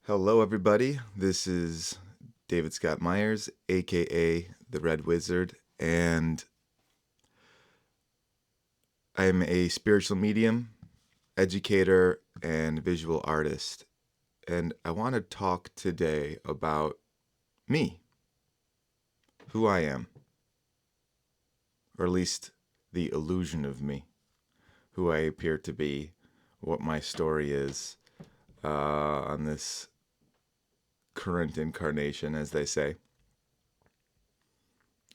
Hello, everybody. This is David Scott Myers, aka the Red Wizard, and I'm a spiritual medium, educator, and visual artist. And I want to talk today about me, who I am, or at least the illusion of me, who I appear to be, what my story is on this current incarnation, as they say.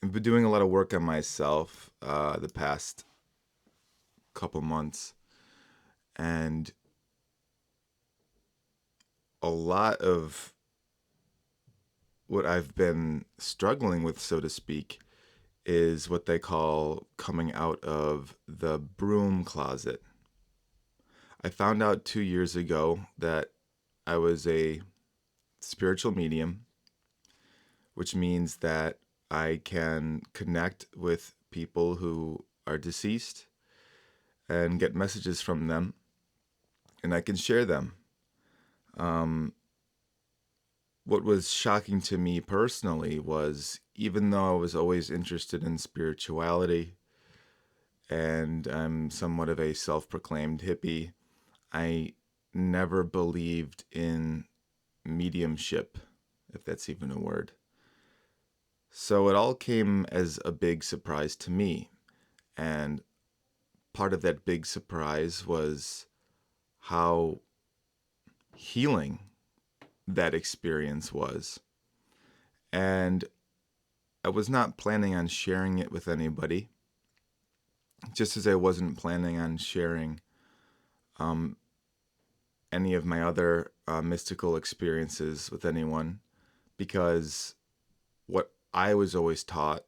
I've been doing a lot of work on myself the past couple months, and a lot of what I've been struggling with, so to speak, is what they call coming out of the broom closet. I found out 2 years ago that I was a spiritual medium, which means that I can connect with people who are deceased and get messages from them, and I can share them. Um, what was shocking to me personally was, even though I was always interested in spirituality and I'm somewhat of a self proclaimed hippie, I never believed in mediumship, if that's even a word. So it all came as a big surprise to me. And part of that big surprise was how healing that experience was. And I was not planning on sharing it with anybody, just as I wasn't planning on sharing um, any of my other mystical experiences with anyone, because what I was always taught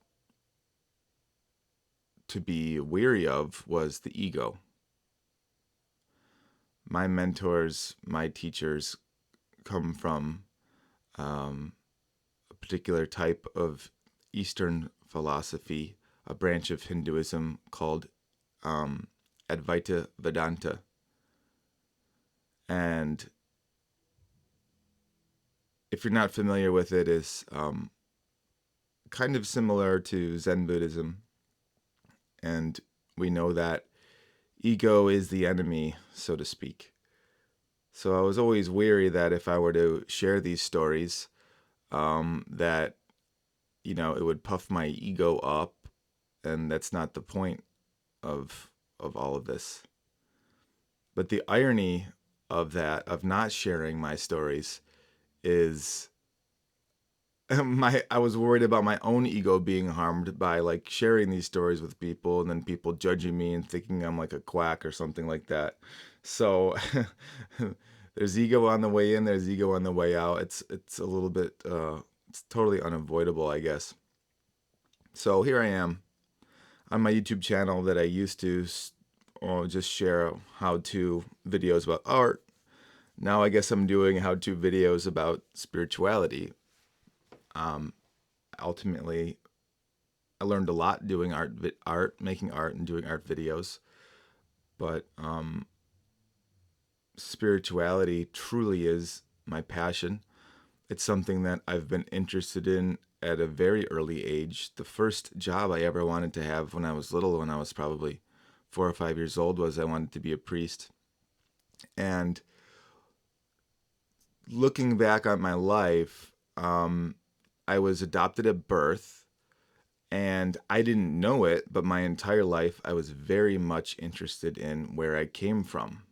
to be weary of was the ego. My mentors, my teachers come from um, a particular type of Eastern philosophy, a branch of Hinduism called um, Advaita Vedanta. And if you're not familiar with it, is kind of similar to Zen Buddhism. And we know that ego is the enemy, so to speak. So I was always weary that if I were to share these stories, that it would puff my ego up, and that's not the point of all of this. But the irony of that, of not sharing my stories, is I was worried about my own ego being harmed by like sharing these stories with people, and then people judging me and thinking I'm like a quack or something like that. So there's ego on the way in, there's ego on the way out. It's a little bit it's totally unavoidable, I guess. So here I am on my YouTube channel that I used to just share how-to videos about art. Now I guess I'm doing how-to videos about spirituality. Um, Ultimately, I learned a lot doing making art, and doing art videos. But spirituality truly is my passion. It's something that I've been interested in at a very early age. The first job I ever wanted to have when I was little, when I was probably 4 or 5 years old, was I wanted to be a priest. And looking back on my life, I was adopted at birth, and I didn't know it, but my entire life I was very much interested in where I came from.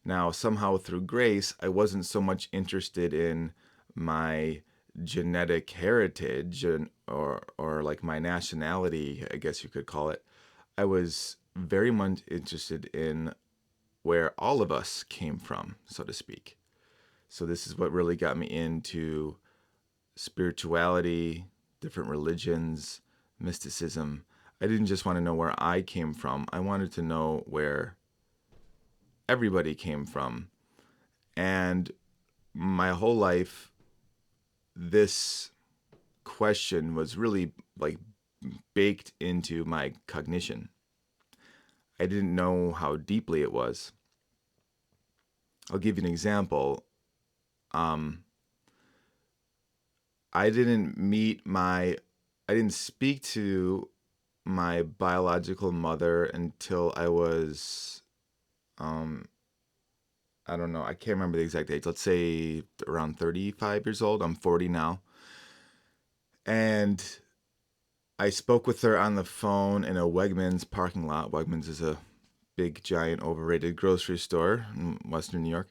Now, somehow through grace, I wasn't so much interested in my genetic heritage or like my nationality, I guess you could call it. I was very much interested in where all of us came from, so to speak. So this is what really got me into spirituality, different religions, mysticism. I didn't just want to know where I came from. I wanted to know where everybody came from. And my whole life, this question was really like baked into my cognition. I didn't know how deeply it was. I'll give you an example. Um, I didn't meet my, I didn't speak to my biological mother until I was, um, I don't know, I can't remember the exact age. Let's say around 35 years old. I'm 40 now. And I spoke with her on the phone in a Wegmans parking lot. Wegmans is a big, giant, overrated grocery store in Western New York.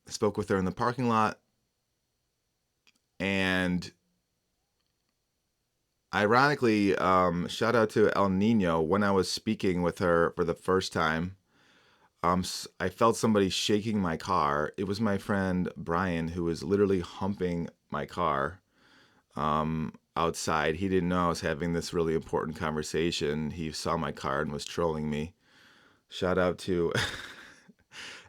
I spoke with her in the parking lot, and ironically, shout out to El Nino. When I was speaking with her for the first time, I felt somebody shaking my car. It was my friend Brian, who was literally humping my car outside. He didn't know I was having this really important conversation. He saw my car and was trolling me. Shout out to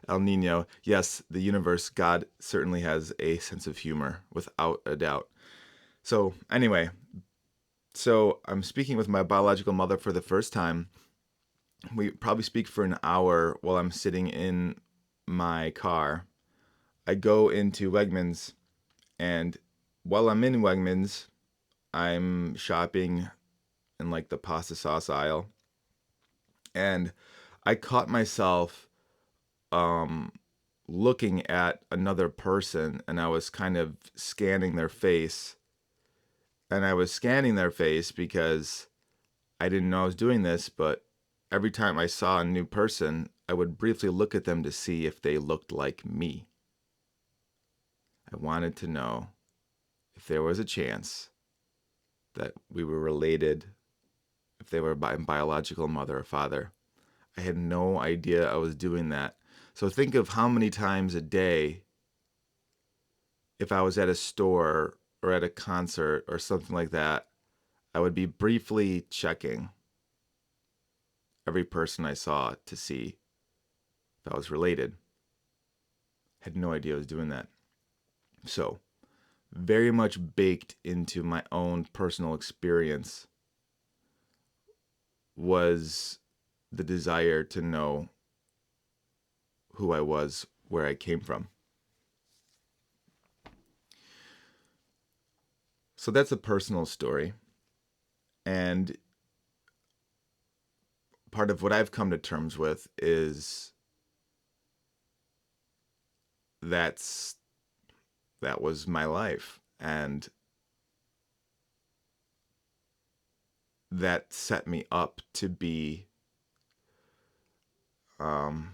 El Nino. Yes, the universe, God certainly has a sense of humor, without a doubt. So, anyway, I'm speaking with my biological mother for the first time. We probably speak for an hour while I'm sitting in my car. I go into Wegmans, and while I'm in Wegmans, I'm shopping in like the pasta sauce aisle, and I caught myself um, looking at another person, and I was kind of scanning their face. And I was scanning their face because I didn't know I was doing this, but every time I saw a new person, I would briefly look at them to see if they looked like me. I wanted to know if there was a chance that we were related, if they were my biological mother or father. I had no idea I was doing that. So think of how many times a day, if I was at a store or at a concert or something like that, I would be briefly checking every person I saw to see if I was related. Had no idea I was doing that. So, very much baked into my own personal experience was the desire to know who I was, where I came from. So that's a personal story. And part of what I've come to terms with is that's that was my life, and that set me up to be um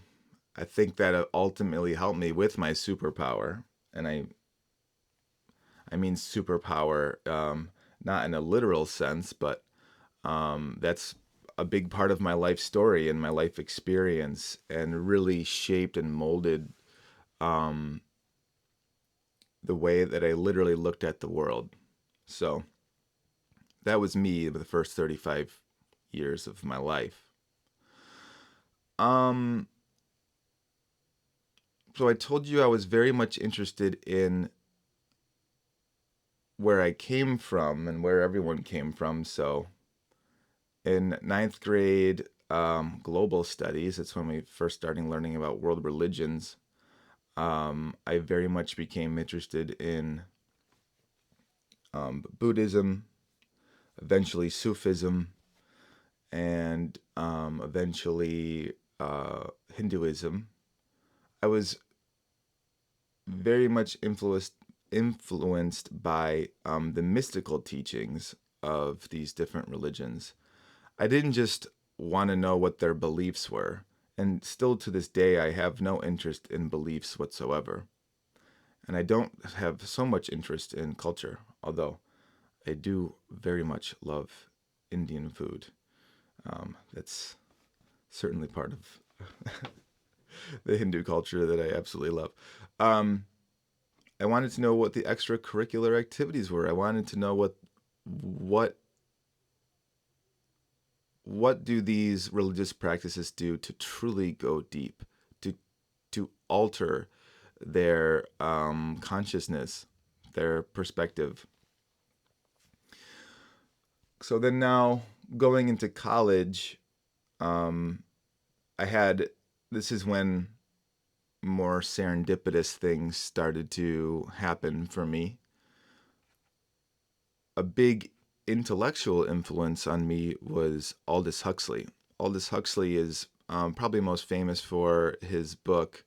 I think that ultimately helped me with my superpower. And I mean superpower, not in a literal sense, but that's a big part of my life story and my life experience, and really shaped and molded um, the way that I literally looked at the world. So that was me the first 35 years of my life. Um, so I told you I was very much interested in where I came from and where everyone came from. So in ninth grade, global studies, that's when we first started learning about world religions. I very much became interested in Buddhism, eventually Sufism, and eventually Hinduism. I was very much influenced by the mystical teachings of these different religions. I didn't just want to know what their beliefs were, and still to this day, I have no interest in beliefs whatsoever. And I don't have so much interest in culture, although I do very much love Indian food. That's certainly part of the Hindu culture that I absolutely love. Um, I wanted to know what the extracurricular activities were. I wanted to know what what do these religious practices do to truly go deep, to to alter their consciousness, their perspective. So then now going into college, um, I had this is when more serendipitous things started to happen for me. A big intellectual influence on me was Aldous Huxley. Aldous Huxley is probably most famous for his book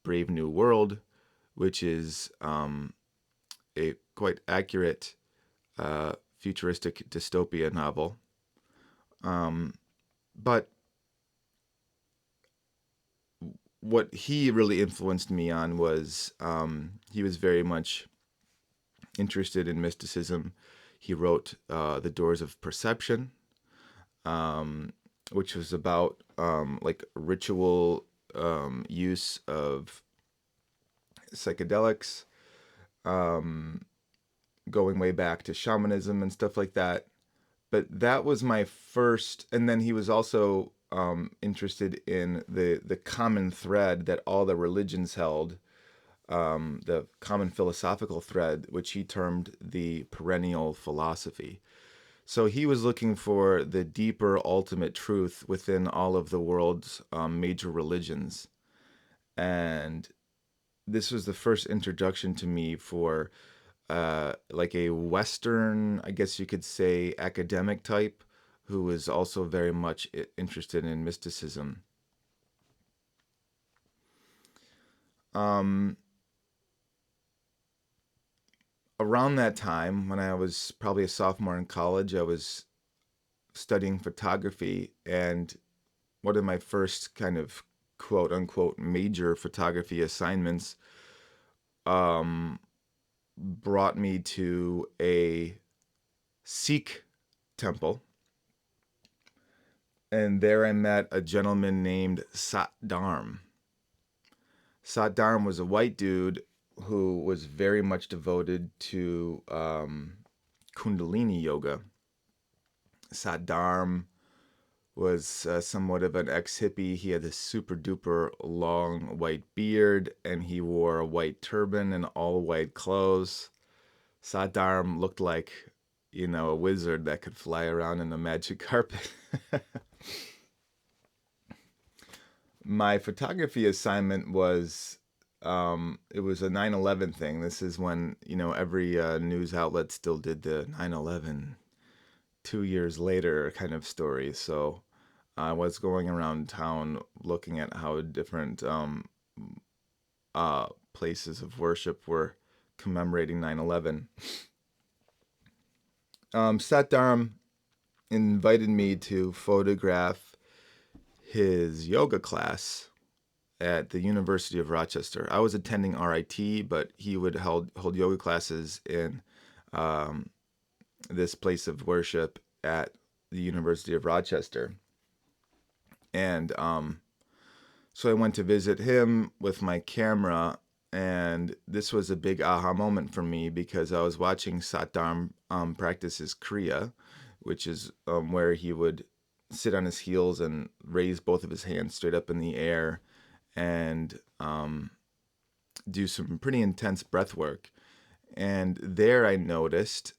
Brave New World, which is a quite accurate futuristic dystopia novel. But what he really influenced me on was he was very much interested in mysticism. He wrote The Doors of Perception, which was about like ritual use of psychedelics, going way back to shamanism and stuff like that. But that was my first, and then he was also interested in the common thread that all the religions held, the common philosophical thread, which he termed the perennial philosophy. So he was looking for the deeper ultimate truth within all of the world's major religions. And this was the first introduction to me for like a Western, I guess you could say, academic type who was also very much interested in mysticism. Um, Around that time, when I was probably a sophomore in college, I was studying photography, and one of my first kind of quote unquote major photography assignments um, brought me to a Sikh temple. And there I met a gentleman named Sat Dharm. Sat Dharm was a white dude who was very much devoted to Kundalini yoga. Sat Dharm was somewhat of an ex-hippie. He had this super duper long white beard, and he wore a white turban and all white clothes. Sat Dharm looked like, a wizard that could fly around in a magic carpet. My photography assignment was it was a 9/11 thing. This is when, every news outlet still did the 9/11 2 years later kind of story. So I was going around town looking at how different places of worship were commemorating 9/11. Sat Dharm invited me to photograph his yoga class at the University of Rochester. I was attending RIT, but he would hold yoga classes in this place of worship at the University of Rochester. And so I went to visit him with my camera, and this was a big aha moment for me because I was watching Sat Dharm practice his Kriya, which is where he would sit on his heels and raise both of his hands straight up in the air and do some pretty intense breath work. And there I noticed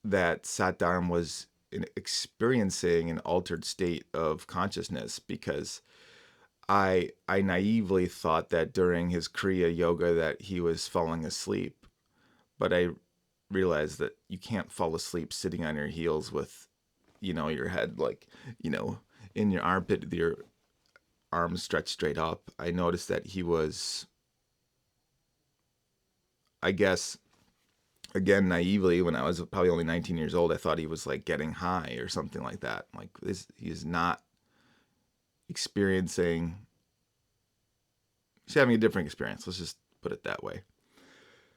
that Sat Dharm was experiencing an altered state of consciousness because I naively thought that during his Kriya yoga that he was falling asleep, but I realized that you can't fall asleep sitting on your heels with, your head like, in your armpit with your arms stretched straight up. I noticed that he was, I guess, again naively when I was probably only 19 years old, I thought he was like getting high or something like that. Like this, he's not experiencing. He's having a different experience. Let's just put it that way.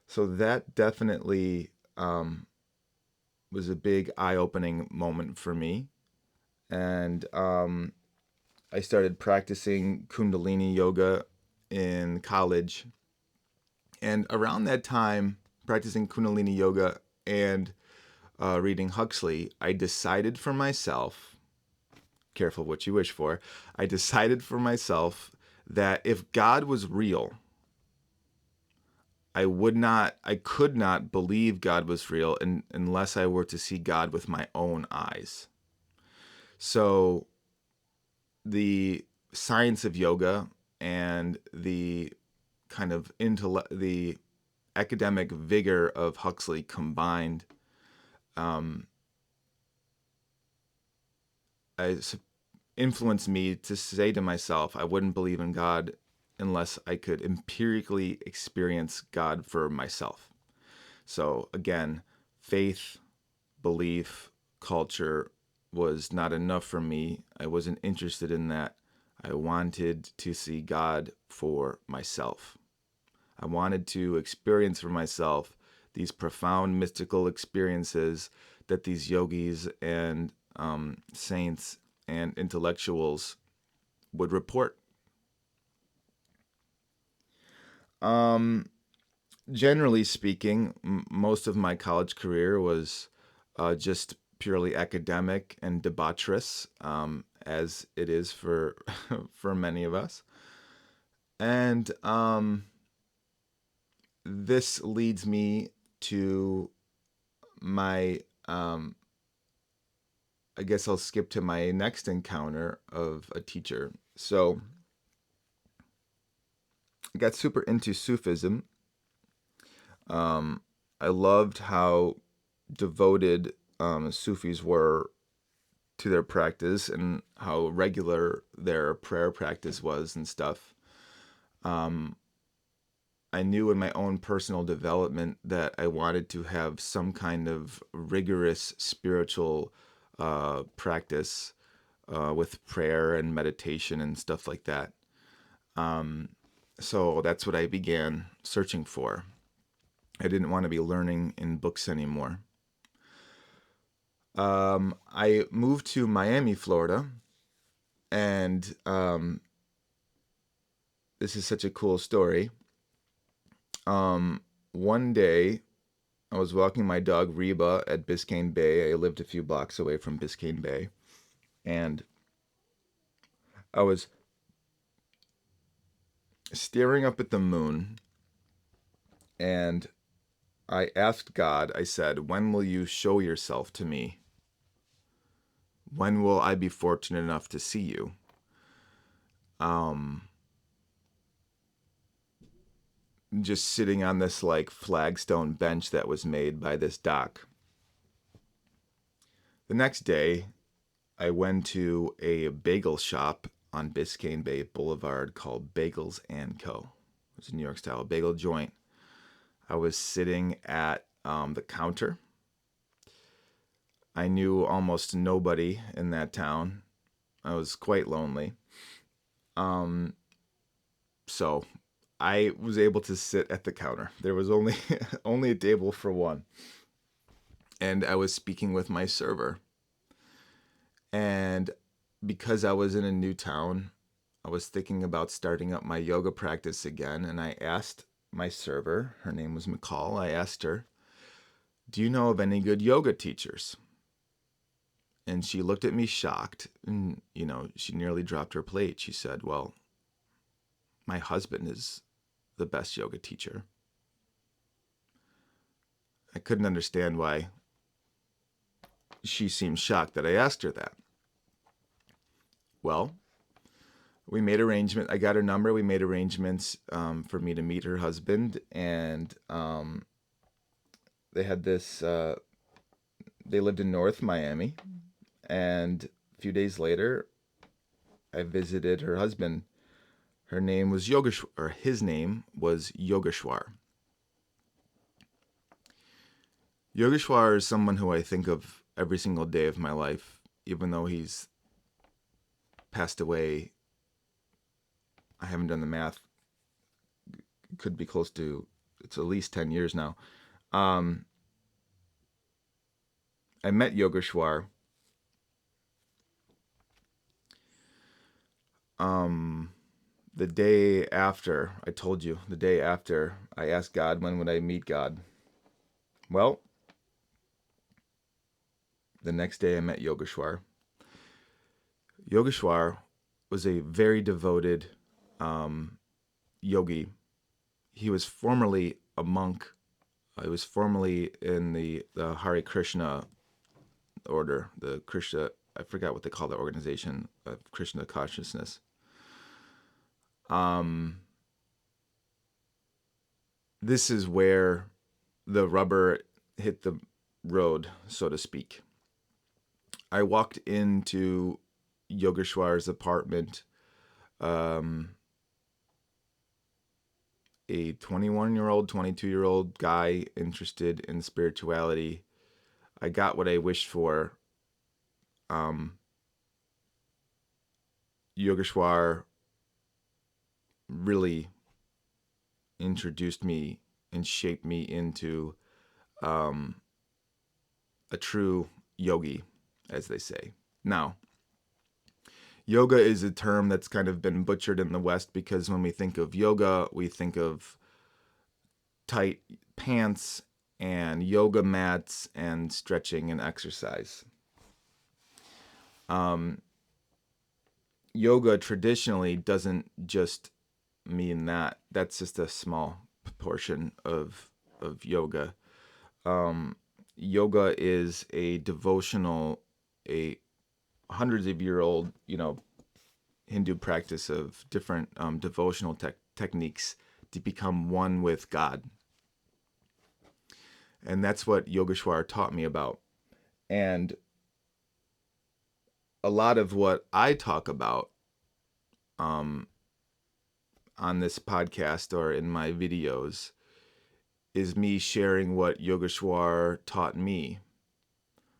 So that definitely was a big eye-opening moment for me, and I started practicing Kundalini yoga in college. And around that time, practicing Kundalini yoga and reading Huxley, I decided for myself, careful what you wish for, I decided for myself that if God was real, I could not believe God was real unless I were to see God with my own eyes. So the science of yoga and the kind of the academic vigor of Huxley combined, um, influenced me to say to myself, I wouldn't believe in God unless I could empirically experience God for myself. So again, faith, belief, culture was not enough for me. I wasn't interested in that. I wanted to see God for myself. I wanted to experience for myself these profound mystical experiences that these yogis and saints and intellectuals would report. Generally speaking, most of my college career was just purely academic and debaucherous, as it is for for many of us. And this leads me to my, I guess I'll skip to my next encounter of a teacher. So I got super into Sufism. I loved how devoted Sufis were to their practice and how regular their prayer practice was and stuff. I knew in my own personal development that I wanted to have some kind of rigorous spiritual practice with prayer and meditation and stuff like that. So that's what I began searching for. I didn't want to be learning in books anymore. I moved to Miami, Florida, and this is such a cool story. One day, I was walking my dog Reba at Biscayne Bay. I lived a few blocks away from Biscayne Bay, and I was staring up at the moon, and I asked God, I said, when will you show yourself to me? When will I be fortunate enough to see you? Just sitting on this like flagstone bench that was made by this dock. The next day, I went to a bagel shop on Biscayne Bay Boulevard called Bagels & Co. It's a New York style bagel joint. I was sitting at the counter. I knew almost nobody in that town. I was quite lonely. So I was able to sit at the counter. There was only only a table for one. And I was speaking with my server. And because I was in a new town, I was thinking about starting up my yoga practice again. And I asked my server, her name was McCall, I asked her, do you know of any good yoga teachers? And she looked at me shocked and, she nearly dropped her plate. She said, well, my husband is the best yoga teacher. I couldn't understand why she seemed shocked that I asked her that. Well, we made arrangement. I got her number. We made arrangements for me to meet her husband, and they had this. They lived in North Miami, and a few days later, I visited her husband. Her name was Yogeshwar, or his name was Yogeshwar. Yogeshwar is someone who I think of every single day of my life, even though he's passed away. I haven't done the math. Could be close to, it's at least 10 years now. I met Yogeshwar the day after, I told you, the day after I asked God, when would I meet God? Well, the next day I met Yogeshwar. Yogeshwar was a very devoted yogi. He was formerly a monk. He was formerly in the Hare Krishna order, the Krishna, I forgot what they call the organization of Krishna consciousness. Um, this is where the rubber hit the road, so to speak. I walked into Yogeshwar's apartment, um, a 21-year-old, 22-year-old guy interested in spirituality. I got what I wished for. Um, Yogeshwar really introduced me and shaped me into um, a true yogi, as they say. Now, yoga is a term that's kind of been butchered in the West because when we think of yoga, we think of tight pants and yoga mats and stretching and exercise. Um, Yoga traditionally doesn't just mean that. That's just a small portion of yoga. Yoga is a devotional, a hundreds of year old, Hindu practice of different devotional techniques to become one with God. And that's what Yogeshwar taught me about. And a lot of what I talk about um, on this podcast or in my videos is me sharing what Yogeshwar taught me.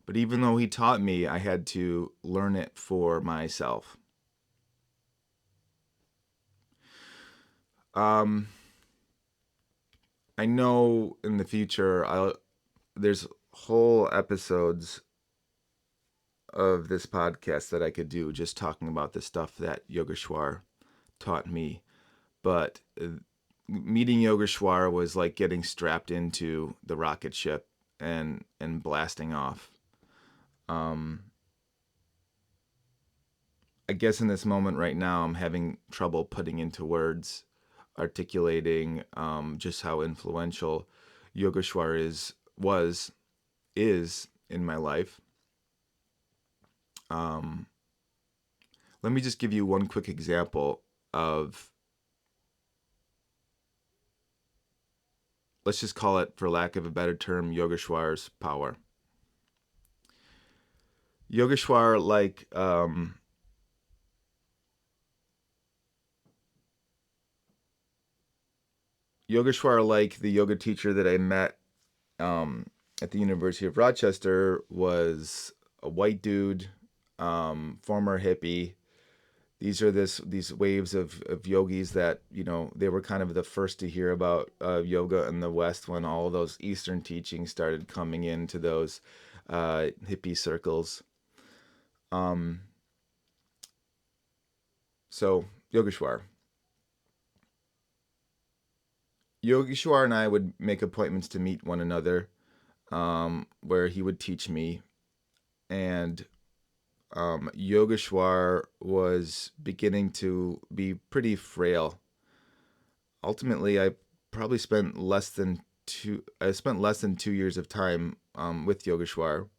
But even though he taught me, I had to learn it for myself. Um, I know in the future, there's whole episodes of this podcast that I could do just talking about the stuff that Yogeshwar taught me. But meeting Yogeshwar was like getting strapped into the rocket ship and blasting off. I guess in this moment right now, I'm having trouble putting into words, articulating just how influential Yogeshwar is in my life. Um, Let me just give you one quick example of, let's just call it, for lack of a better term, Yogeshwar's power. Yogeshwar, like the yoga teacher that I met at the University of Rochester, was a white dude, former hippie. These waves of yogis that, they were kind of the first to hear about yoga in the West when all of those Eastern teachings started coming into those hippie circles. Um, so Yogeshwar. Yogeshwar and I would make appointments to meet one another, where he would teach me. And Yogeshwar was beginning to be pretty frail. Ultimately, probably spent less than I spent less than 2 years of time with Yogeshwar.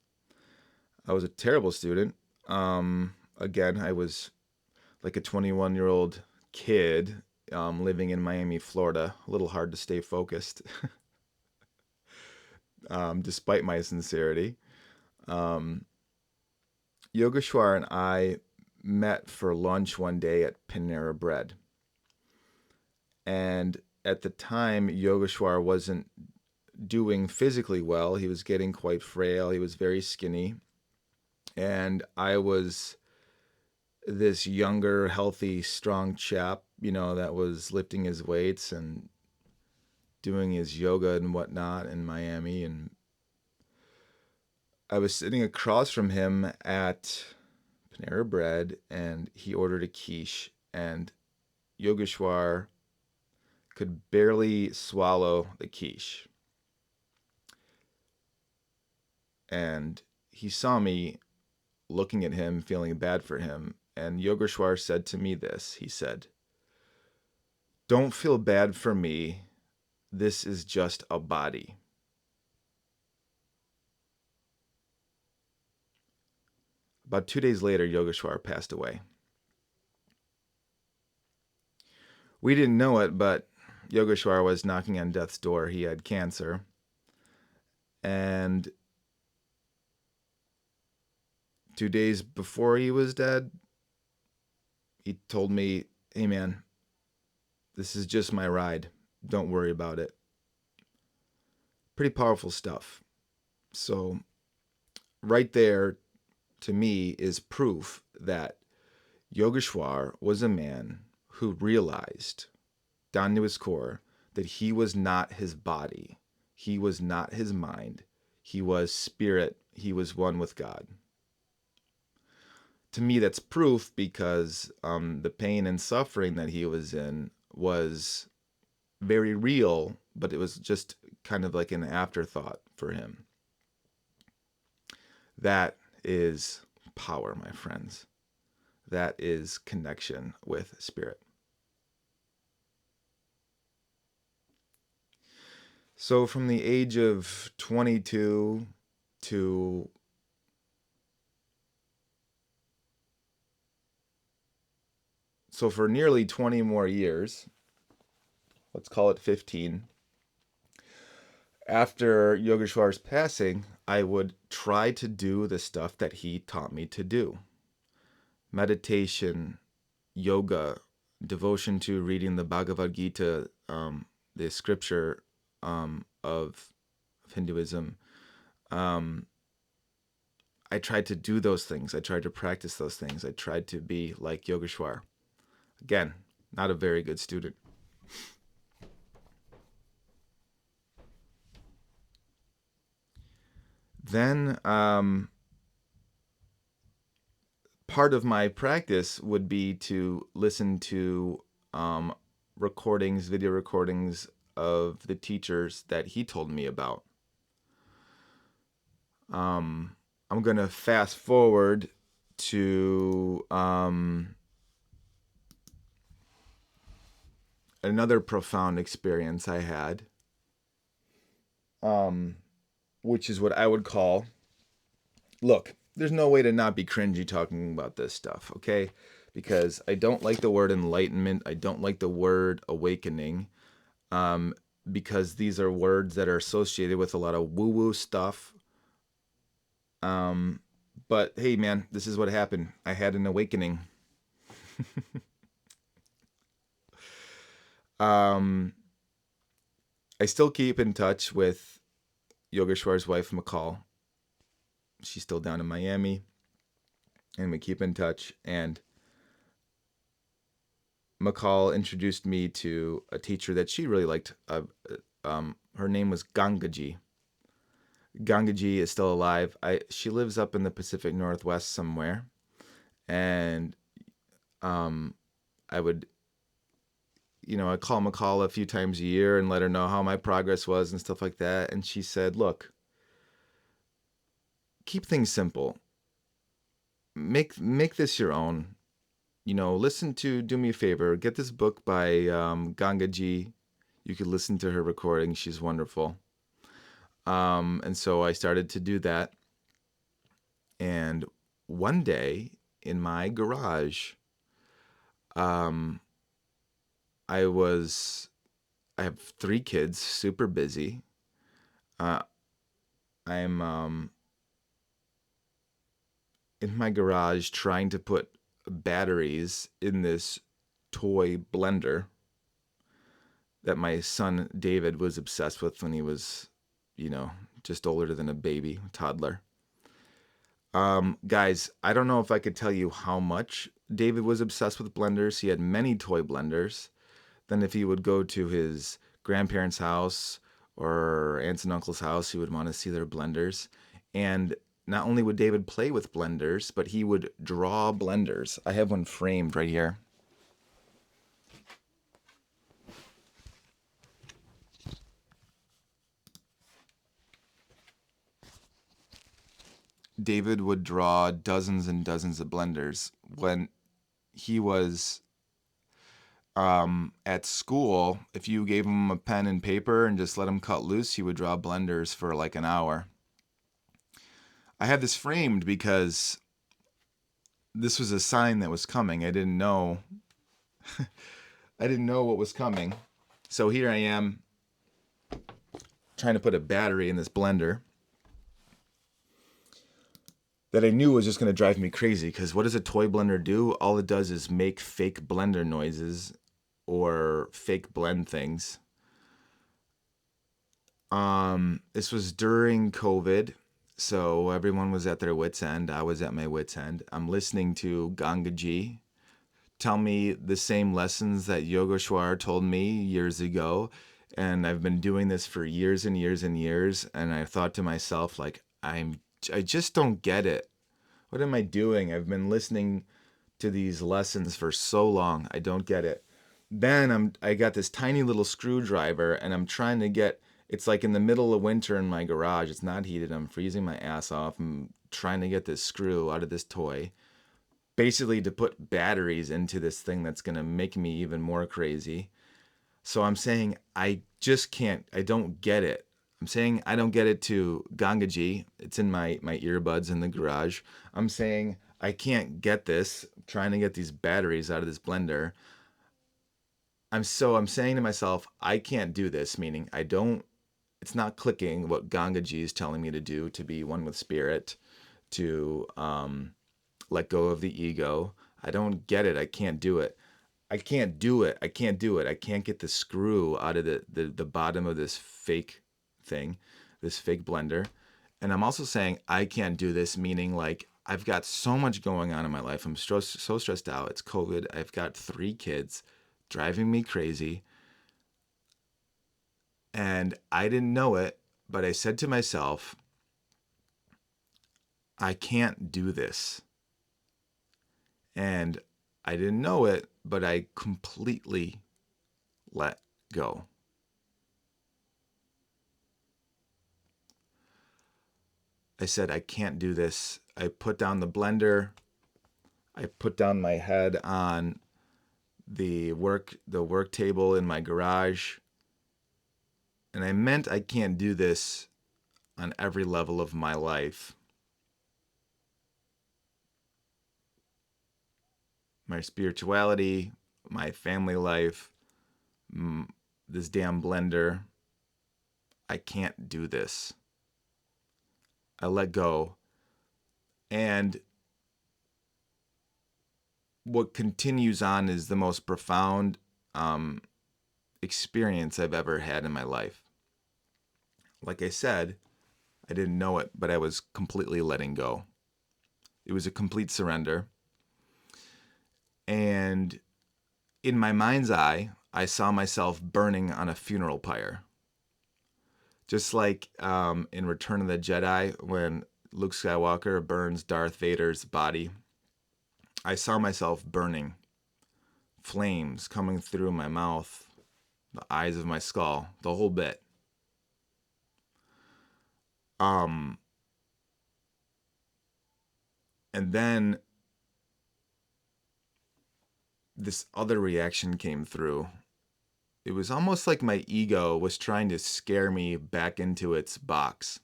I was a terrible student. Again, I was like a 21-year-old kid living in Miami, Florida. A little hard to stay focused, despite my sincerity. Um, Yogeshwar and I met for lunch one day at Panera Bread. And at the time, Yogeshwar wasn't doing physically well. He was getting quite frail. He was very skinny. And I was this younger, healthy, strong chap, that was lifting his weights and doing his yoga and whatnot in Miami. And I was sitting across from him at Panera Bread, and he ordered a quiche. And Yogeshwar could barely swallow the quiche. And he saw me looking at him, feeling bad for him. And Yogeshwar said to me this. He said, "Don't feel bad for me. This is just a body." About 2 days later, Yogeshwar passed away. We didn't know it, but Yogeshwar was knocking on death's door. He had cancer. And 2 days before he was dead, he told me, "Hey man, this is just my ride. Don't worry about it." Pretty powerful stuff. So, right there, to me, is proof that Yogeshwar was a man who realized down to his core that he was not his body, he was not his mind, he was spirit, he was one with God. To me, that's proof because the pain and suffering that he was in was very real, but it was just kind of like an afterthought for him. That is power, my friends. That is connection with spirit. So from the age of 22 to so for nearly 20 more years, let's call it 15, after Yogeshwar's passing, I would try to do the stuff that he taught me to do. Meditation, yoga, devotion to reading the Bhagavad Gita, the scripture of Hinduism. I tried to do those things. I tried to practice those things. I tried to be like Yogeshwar. Again, not a very good student. Then part of my practice would be to listen to recordings, video recordings of the teachers that he told me about. I'm going to fast forward to another profound experience I had, which is what I would call, look, there's no way to not be cringy talking about this stuff, okay? Because I don't like the word enlightenment. I don't like the word awakening, because these are words that are associated with a lot of woo-woo stuff. But hey, man, this is what happened. I had an awakening. I still keep in touch with Yogeshwar's wife, McCall. She's still down in Miami, and we keep in touch. And McCall introduced me to a teacher that she really liked. Her name was Gangaji. Gangaji is still alive. She lives up in the Pacific Northwest somewhere, and I would, I'd call McCall a few times a year and let her know how my progress was and stuff like that. And she said, "Look, keep things simple. Make this your own. Do me a favor, get this book by Gangaji. You could listen to her recording. She's wonderful." And so I started to do that. And one day in my garage, I have 3 kids, super busy. I'm in my garage trying to put batteries in this toy blender that my son David was obsessed with when he was, just older than a baby, toddler. Guys, I don't know if I could tell you how much David was obsessed with blenders. He had many toy blenders. Then if he would go to his grandparents' house or aunts and uncles' house, he would want to see their blenders. And not only would David play with blenders, but he would draw blenders. I have one framed right here. David would draw dozens and dozens of blenders. When he was at school, if you gave him a pen and paper and just let him cut loose, he would draw blenders for like an hour. I had this framed because this was a sign that was coming. I didn't know I didn't know what was coming. So here I am trying to put a battery in this blender that I knew was just going to drive me crazy, because what does a toy blender do? All it does is make fake blender noises or fake blend things. This was during COVID, so everyone was at their wits' end. I was at my wits' end. I'm listening to Gangaji tell me the same lessons that Yogeshwar told me years ago, and I've been doing this for years and years and years. And I thought to myself, like, I just don't get it. What am I doing? I've been listening to these lessons for so long. I don't get it. Then I got this tiny little screwdriver, and I'm trying to get, it's like in the middle of winter in my garage. It's not heated. I'm freezing my ass off. I'm trying to get this screw out of this toy, basically to put batteries into this thing that's going to make me even more crazy. So I'm saying I just can't, I don't get it. I'm saying I don't get it to Gangaji. It's in my earbuds in the garage. I'm saying I can't get this, I'm trying to get these batteries out of this blender. I'm saying to myself, I can't do this, meaning I don't, it's not clicking what Gangaji is telling me to do, to be one with spirit, to let go of the ego. I don't get it. I can't do it. I can't do it. I can't do it. I can't get the screw out of the bottom of this fake thing, this fake blender. And I'm also saying I can't do this, meaning like I've got so much going on in my life. I'm so stressed out. It's COVID. I've got 3 kids driving me crazy. And I didn't know it, but I said to myself, I can't do this. And I didn't know it, but I completely let go. I said, I can't do this. I put down the blender. I put down my head on the work table in my garage. And I meant I can't do this on every level of my life. My spirituality, my family life, this damn blender. I can't do this. I let go. And what continues on is the most profound experience I've ever had in my life. Like I said, I didn't know it, but I was completely letting go. It was a complete surrender. And in my mind's eye, I saw myself burning on a funeral pyre. Just like in Return of the Jedi, when Luke Skywalker burns Darth Vader's body, I saw myself burning, flames coming through my mouth, the eyes of my skull, the whole bit. And then this other reaction came through. It was almost like my ego was trying to scare me back into its box.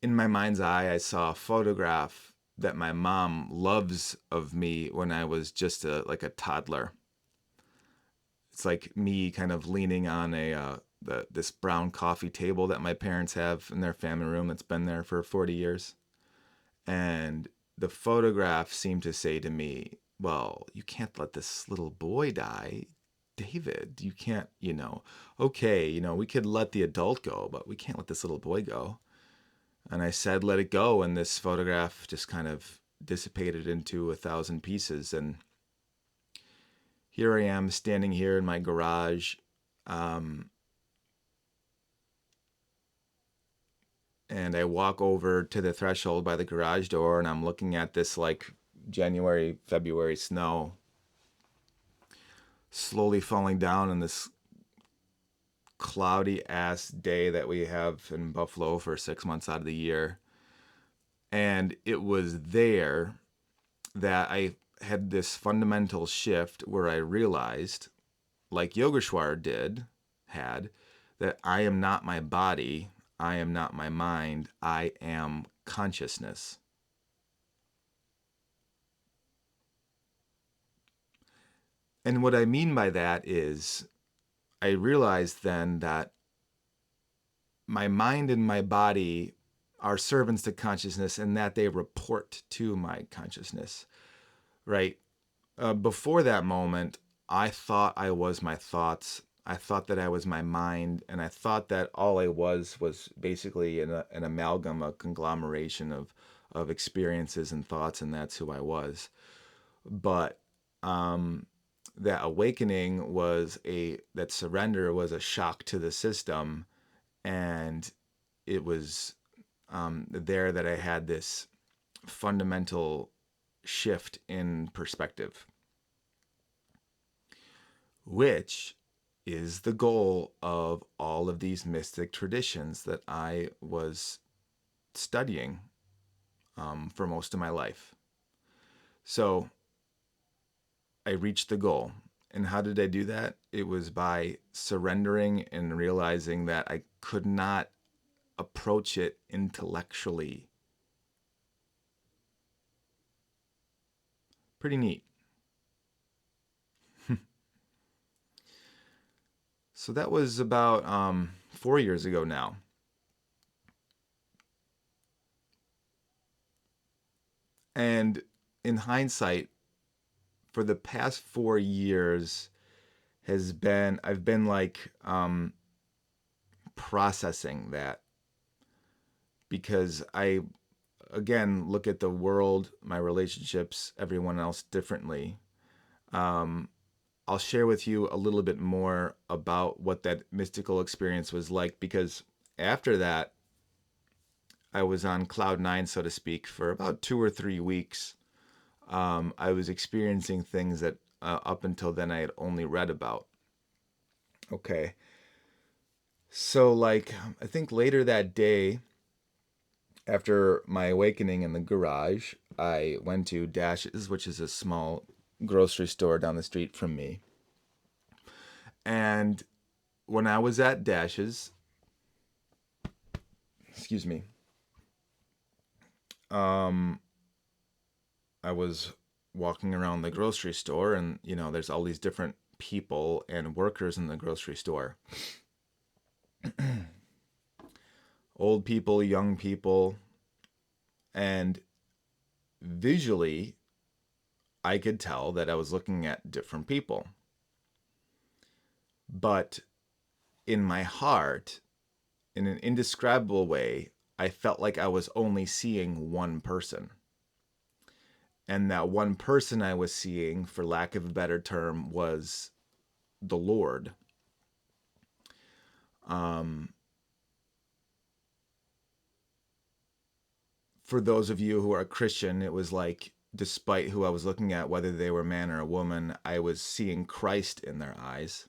In my mind's eye, I saw a photograph that my mom loves of me when I was just like a toddler. It's like me kind of leaning on this brown coffee table that my parents have in their family room that's been there for 40 years. And the photograph seemed to say to me, well, you can't let this little boy die. David, you can't, okay, we could let the adult go, but we can't let this little boy go. And I said, let it go. And this photograph just kind of dissipated into 1,000 pieces. And here I am standing here in my garage. And I walk over to the threshold by the garage door, and I'm looking at this like January, February snow slowly falling down in this cloudy ass day that we have in Buffalo for 6 months out of the year. And it was there that I had this fundamental shift where I realized, like Yogeshwar had, that I am not my body, I am not my mind, I am consciousness. And what I mean by that is I realized then that my mind and my body are servants to consciousness and that they report to my consciousness, right? Before that moment, I thought I was my thoughts. I thought that I was my mind, and I thought that all I was basically an amalgam, a conglomeration of experiences and thoughts, and that's who I was. But that awakening that surrender was a shock to the system, and it was there that I had this fundamental shift in perspective, which is the goal of all of these mystic traditions that I was studying for most of my life. So I reached the goal. And how did I do that? It was by surrendering and realizing that I could not approach it intellectually. Pretty neat. So that was about 4 years ago now. And in hindsight, for the past 4 years I've been like processing that, because I again look at the world, my relationships, everyone else differently. I'll share with you a little bit more about what that mystical experience was like, because after that, I was on cloud nine, so to speak, for about 2 or 3 weeks. I was experiencing things that up until then I had only read about. Okay. So, like, I think later that day, after my awakening in the garage, I went to Dash's, which is a small grocery store down the street from me. And when I was at Dash's, excuse me, I was walking around the grocery store, and there's all these different people and workers in the grocery store. Old people, young people, and visually I could tell that I was looking at different people. But in my heart, in an indescribable way, I felt like I was only seeing one person. And that one person I was seeing, for lack of a better term, was the Lord. For those of you who are Christian, it was like, despite who I was looking at, whether they were a man or a woman, I was seeing Christ in their eyes.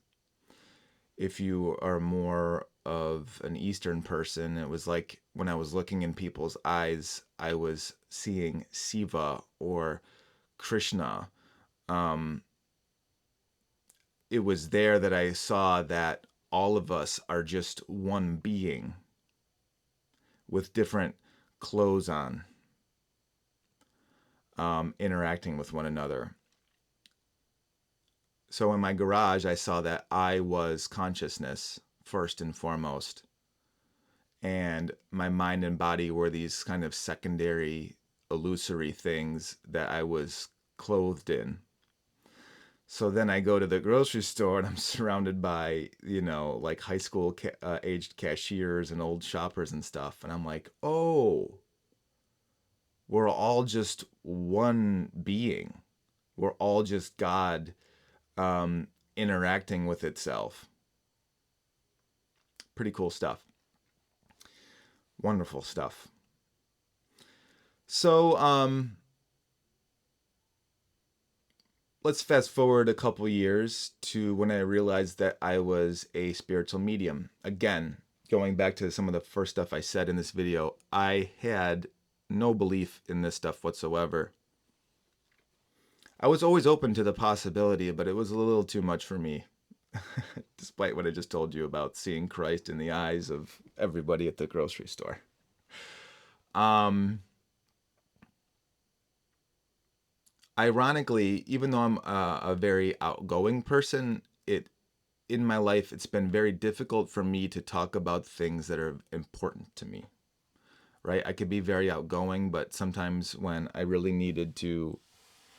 If you are more of an Eastern person, it was like when I was looking in people's eyes, I was seeing Siva or Krishna. It was there that I saw that all of us are just one being with different clothes on, interacting with one another. So in my garage, I saw that I was consciousness first and foremost, and my mind and body were these kind of secondary, illusory things that I was clothed in. So then I go to the grocery store and I'm surrounded by, like high school aged cashiers and old shoppers and stuff. And I'm like, oh, we're all just one being. We're all just God interacting with itself. Pretty cool stuff. Wonderful stuff. So, let's fast forward a couple years to when I realized that I was a spiritual medium. Again, going back to some of the first stuff I said in this video, I had no belief in this stuff whatsoever. I was always open to the possibility, but it was a little too much for me, despite what I just told you about seeing Christ in the eyes of everybody at the grocery store. ironically, even though I'm a very outgoing person, it in my life it's been very difficult for me to talk about things that are important to me. Right? I could be very outgoing, but sometimes when I really needed to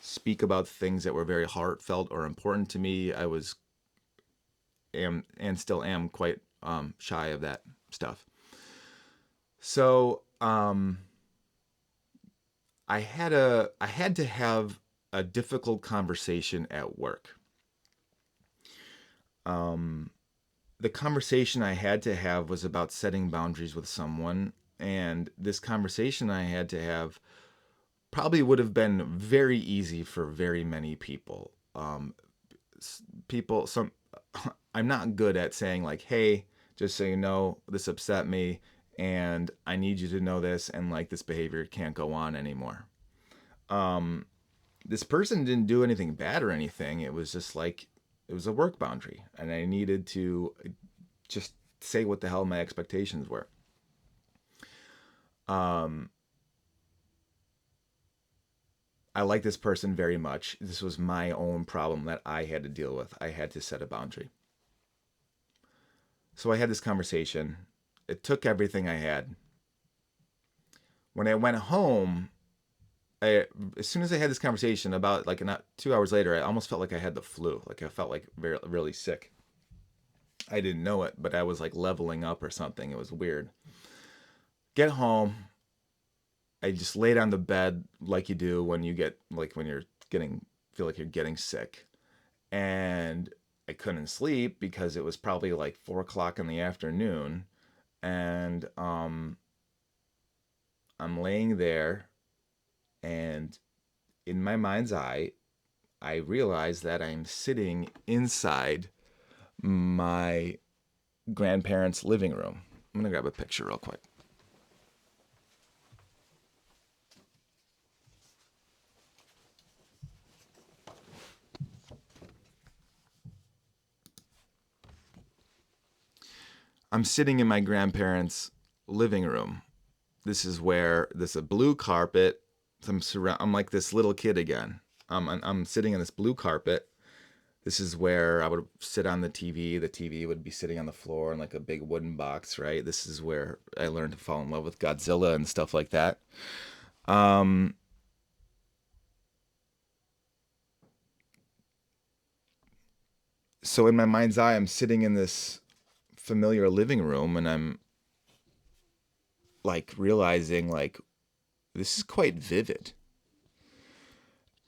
speak about things that were very heartfelt or important to me, I was am and still am quite shy of that stuff. So I had to have a difficult conversation at work. The conversation I had to have was about setting boundaries with someone, and this conversation I had to have probably would have been very easy for very many people. People, some I'm not good at saying like, "Hey, just so you know, this upset me, and I need you to know this, and like this behavior can't go on anymore." This person didn't do anything bad or anything. It was just like it was a work boundary, and I needed to just say what the hell my expectations were. I like this person very much. This was my own problem that I had to deal with. I had to set a boundary. So I had this conversation. It took everything I had. When I went home, as soon as I had this conversation, about like not 2 hours later, I almost felt like I had the flu. Like I felt like very really sick. I didn't know it, but I was like leveling up or something. It was weird. Get home. I just laid on the bed like you do when you get like when you're getting feel like you're getting sick, and I couldn't sleep because it was probably like 4 o'clock in the afternoon, and I'm laying there, and in my mind's eye, I realize that I'm sitting inside my grandparents' living room. I'm gonna grab a picture real quick. I'm sitting in my grandparents' living room. This is where there's a blue carpet. I'm like this little kid again. I'm sitting on this blue carpet. This is where I would sit on the TV. The TV would be sitting on the floor in like a big wooden box, right? This is where I learned to fall in love with Godzilla and stuff like that. Um, so in my mind's eye, I'm sitting in this familiar living room, and I'm like realizing like this is quite vivid.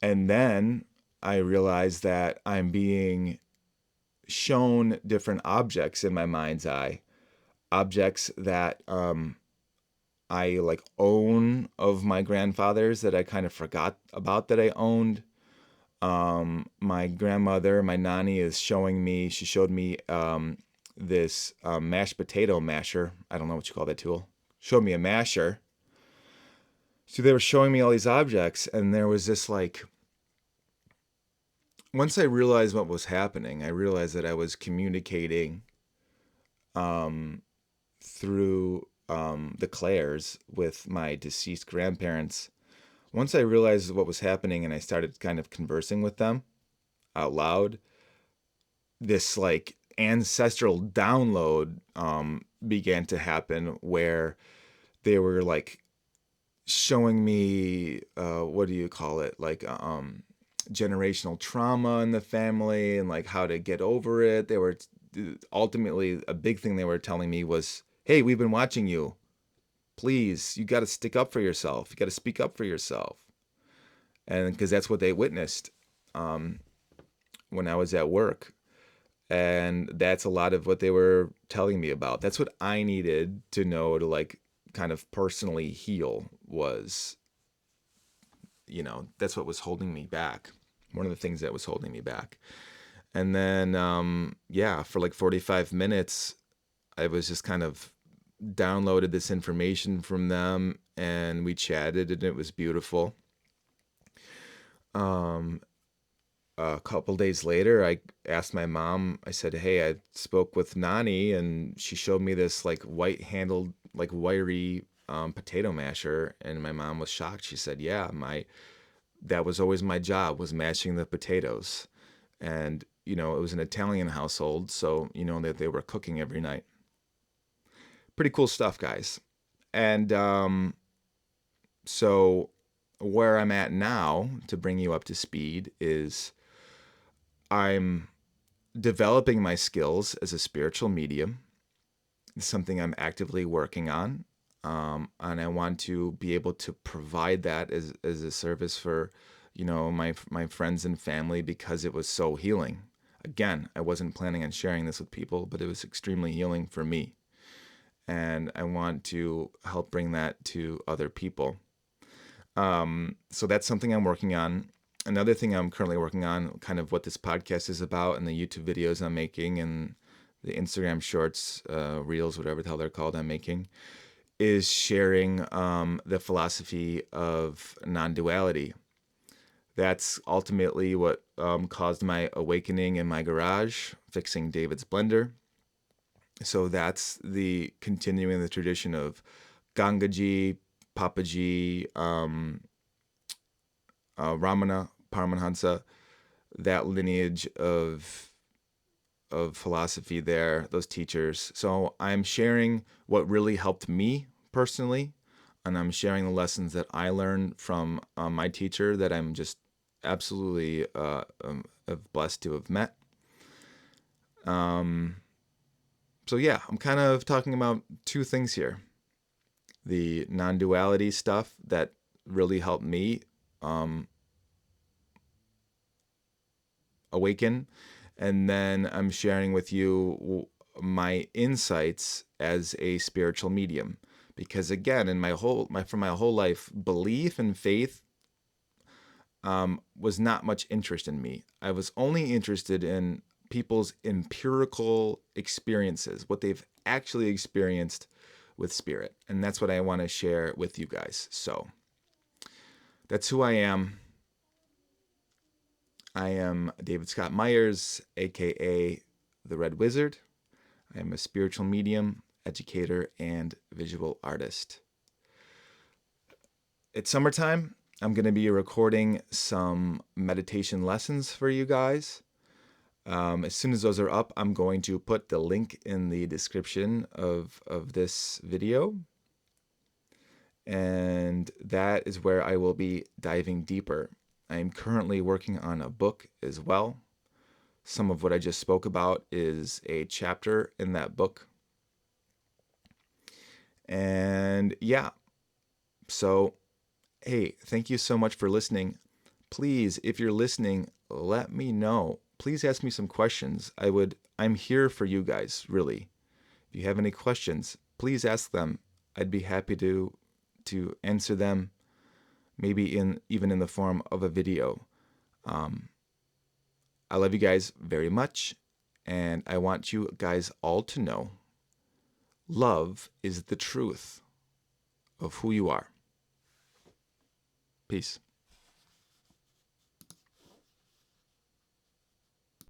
And then I realize that I'm being shown different objects in my mind's eye, objects that I like own of my grandfather's that I kind of forgot about that I owned. My grandmother, my nanny, is showing me. She showed me this mashed potato masher. I don't know what you call that tool. Showed me a masher. So they were showing me all these objects, and there was this like. Once I realized what was happening, I realized that I was communicating through the Claires with my deceased grandparents. Once I realized what was happening and I started kind of conversing with them out loud, this like ancestral download began to happen where they were like showing me what do you call it, like generational trauma in the family and like how to get over it. They were ultimately a big thing they were telling me was, hey, we've been watching you, please, you got to stick up for yourself, you got to speak up for yourself. And because that's what they witnessed when I was at work, and that's a lot of what they were telling me about. That's what I needed to know to like kind of personally heal. Was, that's what was holding me back, one of the things that was holding me back. And then yeah, for like 45 minutes I was just kind of downloaded this information from them, and we chatted, and it was beautiful. um a couple days later, I asked my mom, I said, hey, I spoke with Nani, and she showed me this like white handled, like wiry potato masher. And my mom was shocked. She said, yeah, that was always my job, was mashing the potatoes. And, it was an Italian household, so, that they were cooking every night. Pretty cool stuff, guys. And so where I'm at now, to bring you up to speed, is I'm developing my skills as a spiritual medium. It's something I'm actively working on. And I want to be able to provide that as a service for, my friends and family, because it was so healing. Again, I wasn't planning on sharing this with people, but it was extremely healing for me. And I want to help bring that to other people. So that's something I'm working on. Another thing I'm currently working on, kind of what this podcast is about, and the YouTube videos I'm making, and the Instagram shorts, reels, whatever the hell they're called, I'm making, is sharing the philosophy of non-duality. That's ultimately what caused my awakening in my garage, fixing David's blender. So that's the continuing the tradition of Gangaji, Papaji, Ramana, Paramahansa, that lineage of philosophy there, those teachers. So I'm sharing what really helped me personally, and I'm sharing the lessons that I learned from my teacher that I'm just absolutely blessed to have met. So yeah, I'm kind of talking about two things here. The non-duality stuff that really helped me awaken, and then I'm sharing with you my insights as a spiritual medium, because again, in my whole life, belief and faith was not much interest in me. I was only interested in people's empirical experiences, what they've actually experienced with spirit, and that's what I want to share with you guys. So that's who I am. I am David Scott Myers, aka the Red Wizard. I am a spiritual medium, educator, and visual artist. It's summertime. I'm going to be recording some meditation lessons for you guys. As soon as those are up, I'm going to put the link in the description of this video. And that is where I will be diving deeper. I am currently working on a book as well. Some of what I just spoke about is a chapter in that book. And yeah, so hey, thank you so much for listening. Please, if you're listening, let me know. Please ask me some questions. I'm here for you guys, really. If you have any questions, please ask them. I'd be happy to answer them, maybe even in the form of a video. I love you guys very much, and I want you guys all to know love is the truth of who you are. Peace.